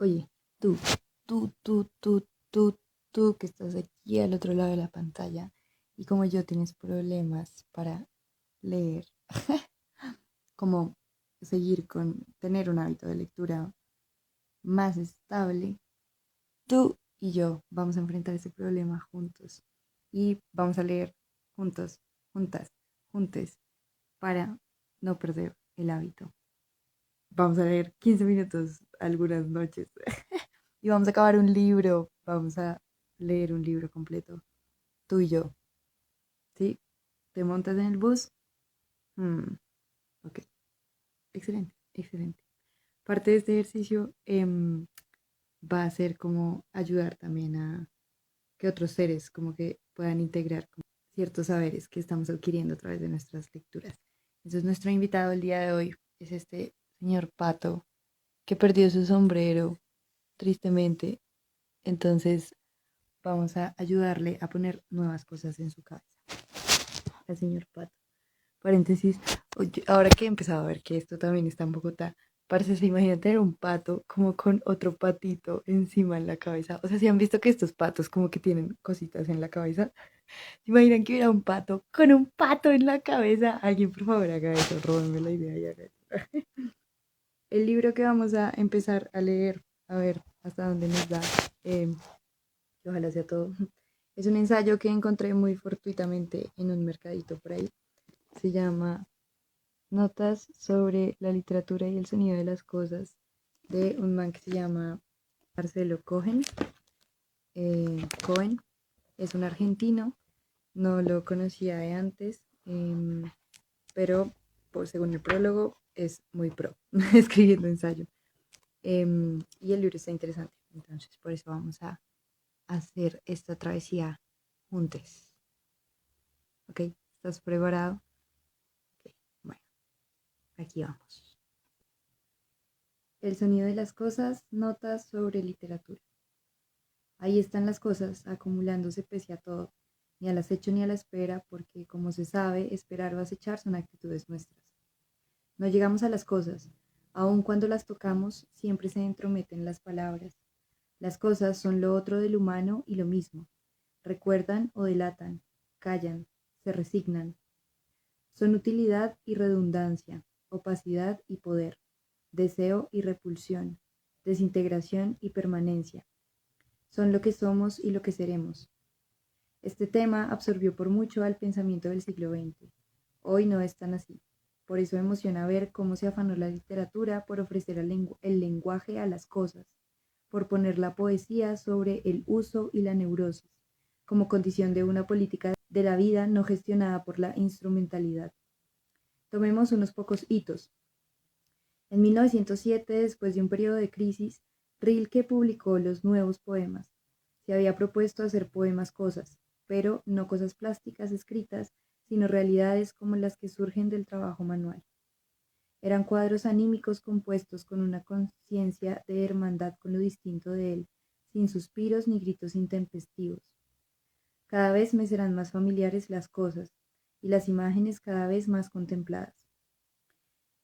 Oye, tú, tú, tú, tú, tú, tú que estás aquí al otro lado de la pantalla y como yo tienes problemas para leer, como seguir con tener un hábito de lectura más estable, tú y yo vamos a enfrentar ese problema juntos y vamos a leer juntos, juntas, juntes para no perder el hábito. Vamos a leer 15 minutos algunas noches y vamos a acabar un libro, vamos a leer un libro completo, tú y yo, ¿sí? ¿Te montas en el bus? Mm, ok, excelente, excelente. Parte de este ejercicio va a ser como ayudar también a que otros seres como que puedan integrar como ciertos saberes que estamos adquiriendo a través de nuestras lecturas. Entonces nuestro invitado el día de hoy es este señor Pato que perdió su sombrero tristemente. Entonces vamos a ayudarle a poner nuevas cosas en su cabeza. El señor Pato. Paréntesis, oye, ahora que he empezado a ver que esto también está en Bogotá, parece, se imagina tener un pato como con otro patito encima en la cabeza. O sea, si han visto que estos patos como que tienen cositas en la cabeza, ¿se imaginan que hubiera un pato con un pato en la cabeza? Alguien, por favor, haga eso, róbenme la idea y haga eso. El libro que vamos a empezar a leer, a ver hasta dónde nos da, eh, ojalá sea todo. Es un ensayo que encontré muy fortuitamente en un mercadito por ahí. Se llama Notas sobre la literatura y el sonido de las cosas, de un man que se llama Marcelo Cohen. Cohen es un argentino, no lo conocía de antes, pero según el prólogo es muy pro escribiendo ensayo. Y el libro está interesante, entonces por eso vamos a hacer esta travesía juntos. ¿Ok? ¿Estás preparado? Ok, bueno, aquí vamos. El sonido de las cosas, notas sobre literatura. Ahí están las cosas, acumulándose pese a todo, ni al acecho ni a la espera, porque, como se sabe, esperar o acechar son actitudes nuestras. No llegamos a las cosas, aun cuando las tocamos, siempre se entrometen las palabras. Las cosas son lo otro del humano y lo mismo. Recuerdan o delatan, callan, se resignan. Son utilidad y redundancia, opacidad y poder, deseo y repulsión, desintegración y permanencia. Son lo que somos y lo que seremos. Este tema absorbió por mucho al pensamiento del siglo XX. Hoy no es tan así. Por eso emociona ver cómo se afanó la literatura por ofrecer el lenguaje a las cosas, por poner la poesía sobre el uso y la neurosis, como condición de una política de la vida no gestionada por la instrumentalidad. Tomemos unos pocos hitos. En 1907, después de un periodo de crisis, Rilke publicó los nuevos poemas. Se había propuesto hacer poemas cosas, pero no cosas plásticas escritas, sino realidades como las que surgen del trabajo manual. Eran cuadros anímicos compuestos con una conciencia de hermandad con lo distinto de él, sin suspiros ni gritos intempestivos. Cada vez me serán más familiares las cosas y las imágenes cada vez más contempladas.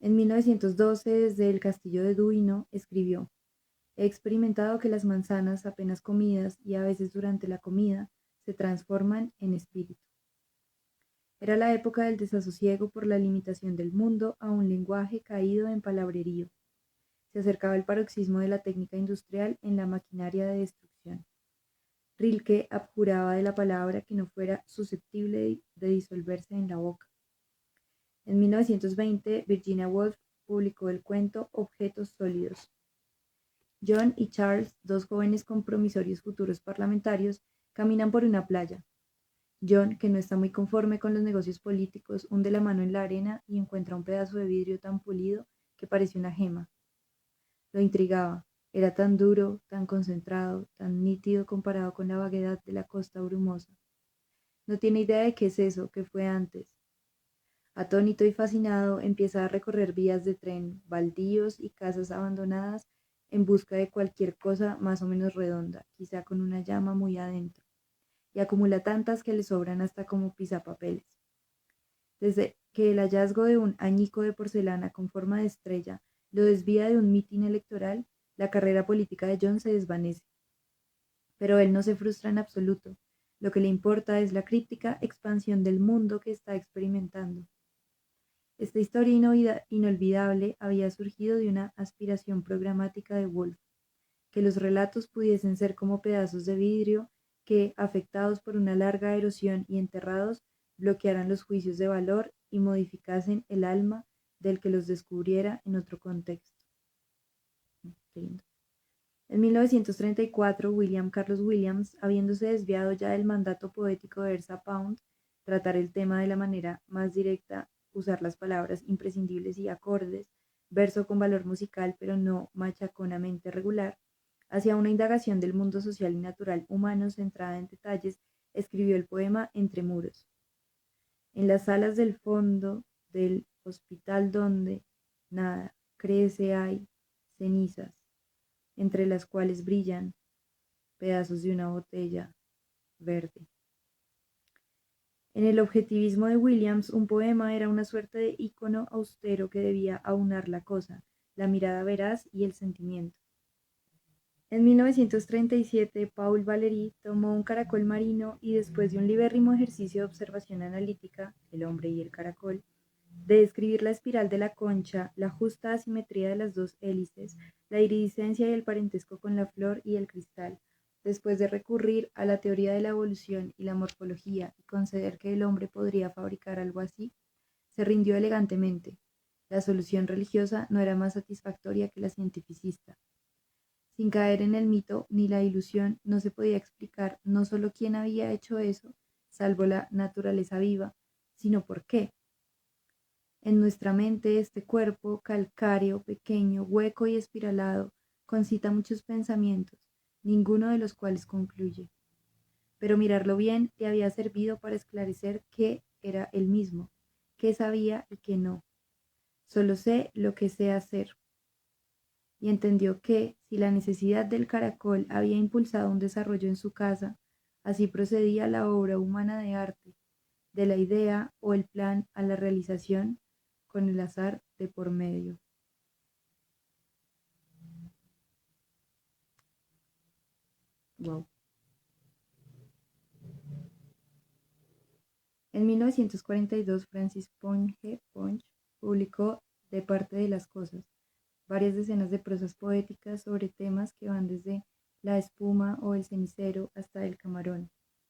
En 1912, desde el castillo de Duino, escribió: He experimentado que las manzanas apenas comidas y a veces durante la comida se transforman en espíritu. Era la época del desasosiego por la limitación del mundo a un lenguaje caído en palabrerío. Se acercaba el paroxismo de la técnica industrial en la maquinaria de destrucción. Rilke abjuraba de la palabra que no fuera susceptible de disolverse en la boca. En 1920, Virginia Woolf publicó el cuento Objetos sólidos. John y Charles, dos jóvenes con promisorios futuros parlamentarios, caminan por una playa. John, que no está muy conforme con los negocios políticos, hunde la mano en la arena y encuentra un pedazo de vidrio tan pulido que parece una gema. Lo intrigaba. Era tan duro, tan concentrado, tan nítido comparado con la vaguedad de la costa brumosa. No tiene idea de qué es eso, qué fue antes. Atónito y fascinado, empieza a recorrer vías de tren, baldíos y casas abandonadas en busca de cualquier cosa más o menos redonda, quizá con una llama muy adentro, y acumula tantas que le sobran hasta como pisapapeles. Desde que el hallazgo de un añico de porcelana con forma de estrella lo desvía de un mitin electoral, la carrera política de John se desvanece. Pero él no se frustra en absoluto. Lo que le importa es la críptica expansión del mundo que está experimentando. Esta historia inolvidable había surgido de una aspiración programática de Woolf, que los relatos pudiesen ser como pedazos de vidrio que, afectados por una larga erosión y enterrados, bloquearan los juicios de valor y modificasen el alma del que los descubriera en otro contexto. Qué lindo. En 1934, William Carlos Williams, habiéndose desviado ya del mandato poético de Ezra Pound, tratar el tema de la manera más directa, usar las palabras imprescindibles y acordes, verso con valor musical pero no machaconamente regular, hacia una indagación del mundo social y natural humano centrada en detalles, escribió el poema Entre muros. En las salas del fondo del hospital donde nada crece hay cenizas, entre las cuales brillan pedazos de una botella verde. En el objetivismo de Williams, un poema era una suerte de ícono austero que debía aunar la cosa, la mirada veraz y el sentimiento. En 1937, Paul Valéry tomó un caracol marino y después de un libérrimo ejercicio de observación analítica, el hombre y el caracol, de describir la espiral de la concha, la justa asimetría de las dos hélices, la iridiscencia y el parentesco con la flor y el cristal, después de recurrir a la teoría de la evolución y la morfología y conceder que el hombre podría fabricar algo así, se rindió elegantemente. La solución religiosa no era más satisfactoria que la cientificista. Sin caer en el mito ni la ilusión, no se podía explicar no solo quién había hecho eso, salvo la naturaleza viva, sino por qué. En nuestra mente este cuerpo calcáreo, pequeño, hueco y espiralado, concita muchos pensamientos, ninguno de los cuales concluye. Pero mirarlo bien le había servido para esclarecer qué era él mismo, qué sabía y qué no. Solo sé lo que sé hacer. Y entendió que, si la necesidad del caracol había impulsado un desarrollo en su casa, así procedía la obra humana de arte, de la idea o el plan a la realización, con el azar de por medio. Wow. En 1942, Francis Ponge Ponch publicó De parte de las cosas, varias decenas de prosas poéticas sobre temas que van desde la espuma o el cenicero hasta el camarón,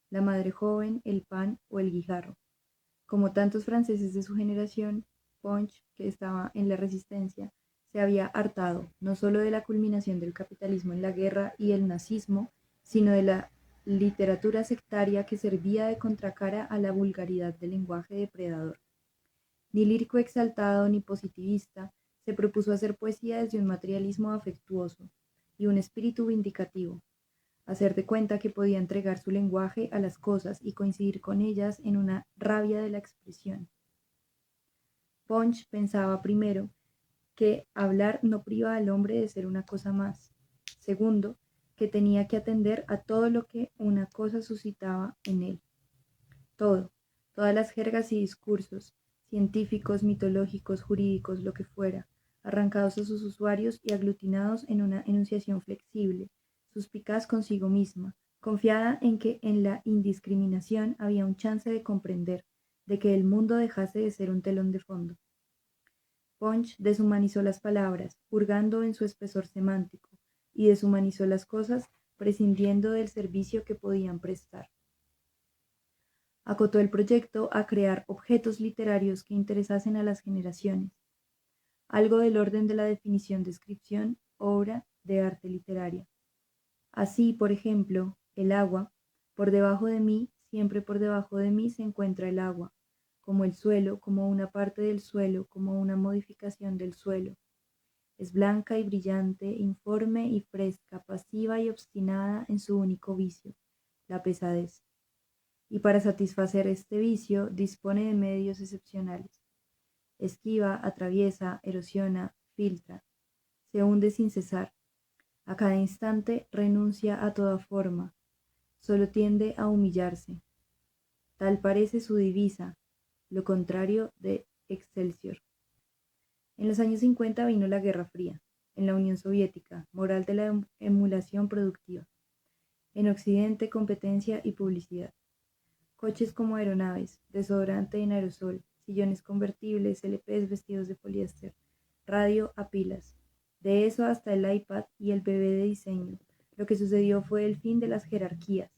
la madre joven, el pan o el guijarro. Como tantos franceses de su generación, Ponch, que estaba en la resistencia, se había hartado no solo de la culminación del capitalismo en la guerra y el nazismo, sino de la literatura sectaria que servía de contracara a la vulgaridad del lenguaje depredador. Ni lírico exaltado ni positivista, se propuso hacer poesía desde un materialismo afectuoso y un espíritu vindicativo, hacer de cuenta que podía entregar su lenguaje a las cosas y coincidir con ellas en una rabia de la expresión. Punch pensaba primero que hablar no priva al hombre de ser una cosa más. Segundo, que tenía que atender a todo lo que una cosa suscitaba en él. Todo, todas las jergas y discursos, científicos, mitológicos, jurídicos, lo que fuera, arrancados a sus usuarios y aglutinados en una enunciación flexible, suspicaz consigo misma, confiada en que en la indiscriminación había un chance de comprender, de que el mundo dejase de ser un telón de fondo. Punch deshumanizó las palabras, hurgando en su espesor semántico, y deshumanizó las cosas, prescindiendo del servicio que podían prestar. Acotó el proyecto a crear objetos literarios que interesasen a las generaciones, algo del orden de la definición, descripción, obra de arte literaria. Así, por ejemplo, el agua, por debajo de mí, siempre por debajo de mí se encuentra el agua, como el suelo, como una parte del suelo, como una modificación del suelo. Es blanca y brillante, informe y fresca, pasiva y obstinada en su único vicio, la pesadez. Y para satisfacer este vicio dispone de medios excepcionales. Esquiva, atraviesa, erosiona, filtra, se hunde sin cesar. A cada instante renuncia a toda forma, solo tiende a humillarse. Tal parece su divisa, lo contrario de Excelsior. En los años 50 vino la Guerra Fría. en la Unión Soviética, moral de la emulación productiva. En Occidente, competencia y publicidad. Coches como aeronaves, desodorante en aerosol, sillones convertibles, LPs vestidos de poliéster, radio a pilas. De eso hasta el iPad y el bebé de diseño. Lo que sucedió fue el fin de las jerarquías,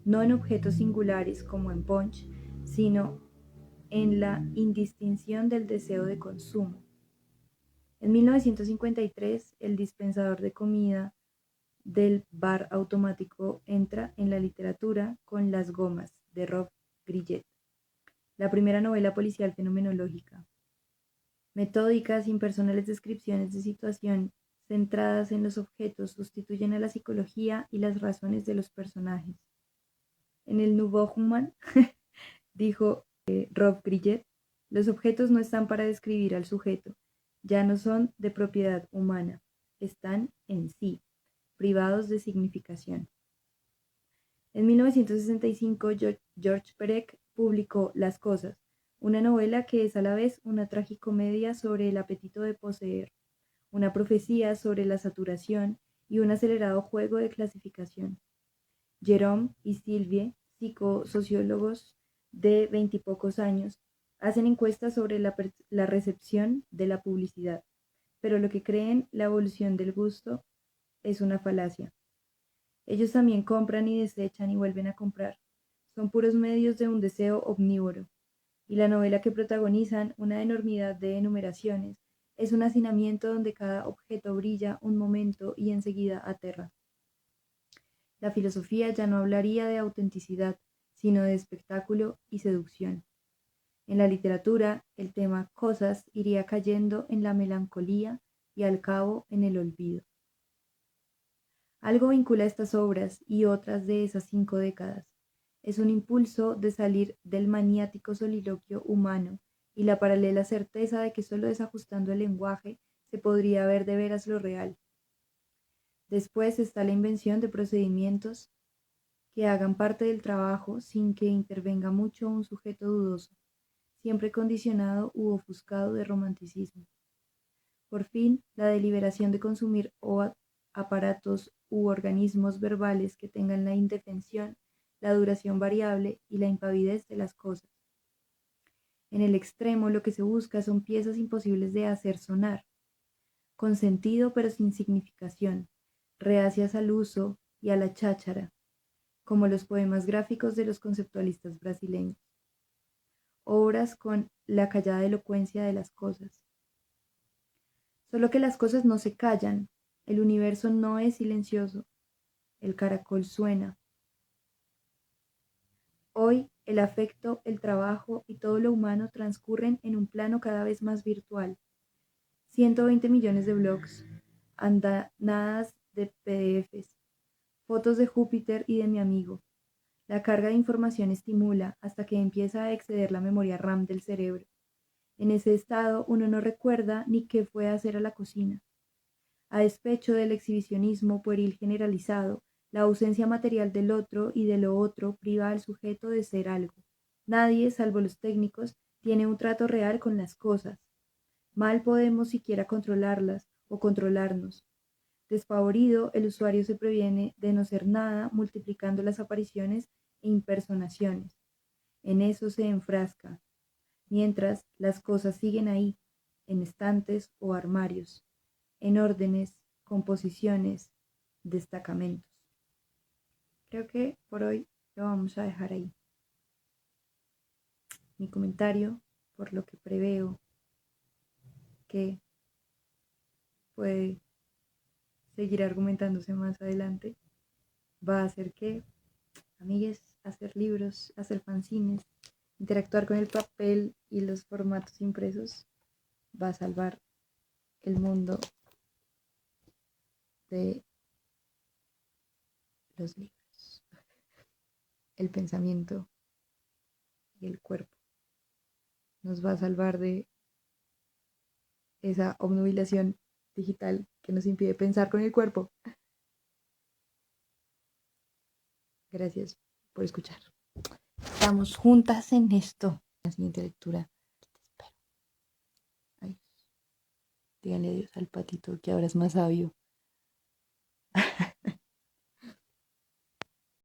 no en objetos singulares como en Punch, sino en la indistinción del deseo de consumo. En 1953, el dispensador de comida del bar automático entra en la literatura con Las gomas, de Rob Grillet, la primera novela policial fenomenológica. Metódicas, impersonales descripciones de situación centradas en los objetos sustituyen a la psicología y las razones de los personajes. En el Nouveau Humain, dijo Rob Grillet, los objetos no están para describir al sujeto, ya no son de propiedad humana, están en sí, privados de significación. En 1965, George Perec publicó Las cosas, una novela que es a la vez una tragicomedia sobre el apetito de poseer, una profecía sobre la saturación y un acelerado juego de clasificación. Jerome y Sylvie, psicosociólogos de veintipocos años, hacen encuestas sobre la recepción de la publicidad, pero lo que creen la evolución del gusto es una falacia. Ellos también compran y desechan y vuelven a comprar. Son puros medios de un deseo omnívoro. Y la novela que protagonizan, una enormidad de enumeraciones, es un hacinamiento donde cada objeto brilla un momento y enseguida aterra. La filosofía ya no hablaría de autenticidad, sino de espectáculo y seducción. En la literatura, el tema cosas iría cayendo en la melancolía y al cabo en el olvido. Algo vincula estas obras y otras de esas 5 décadas. Es un impulso de salir del maniático soliloquio humano y la paralela certeza de que solo desajustando el lenguaje se podría ver de veras lo real. Después está la invención de procedimientos que hagan parte del trabajo sin que intervenga mucho un sujeto dudoso, siempre condicionado u ofuscado de romanticismo. Por fin, la deliberación de consumir aparatos u organismos verbales que tengan la indefensión, la duración variable y la impavidez de las cosas. En el extremo lo que se busca son piezas imposibles de hacer sonar, con sentido pero sin significación, reacias al uso y a la cháchara, como los poemas gráficos de los conceptualistas brasileños. Obras con la callada elocuencia de las cosas. Solo que las cosas no se callan, el universo no es silencioso, el caracol suena. Hoy el afecto, el trabajo y todo lo humano transcurren en un plano cada vez más virtual. 120 millones de blogs, andanadas de PDFs, fotos de Júpiter y de mi amigo. La carga de información estimula hasta que empieza a exceder la memoria RAM del cerebro. En ese estado uno no recuerda ni qué fue a hacer a la cocina. A despecho del exhibicionismo pueril generalizado, la ausencia material del otro y de lo otro priva al sujeto de ser algo. Nadie, salvo los técnicos, tiene un trato real con las cosas. Mal podemos siquiera controlarlas o controlarnos. Despavorido, el usuario se previene de no ser nada multiplicando las apariciones e impersonaciones. En eso se enfrasca, mientras las cosas siguen ahí, en estantes o armarios, en órdenes, composiciones, destacamentos. Creo que por hoy lo vamos a dejar ahí. Mi comentario, por lo que preveo que puede seguir argumentándose más adelante, va a ser que, amigues, hacer libros, hacer fanzines, interactuar con el papel y los formatos impresos va a salvar el mundo de los libros, el pensamiento y el cuerpo. Nos va a salvar de esa obnubilación digital que nos impide pensar con el cuerpo. Gracias por escuchar. Estamos juntas en esto. La siguiente lectura. Te espero. Adiós. Díganle adiós al patito que ahora es más sabio.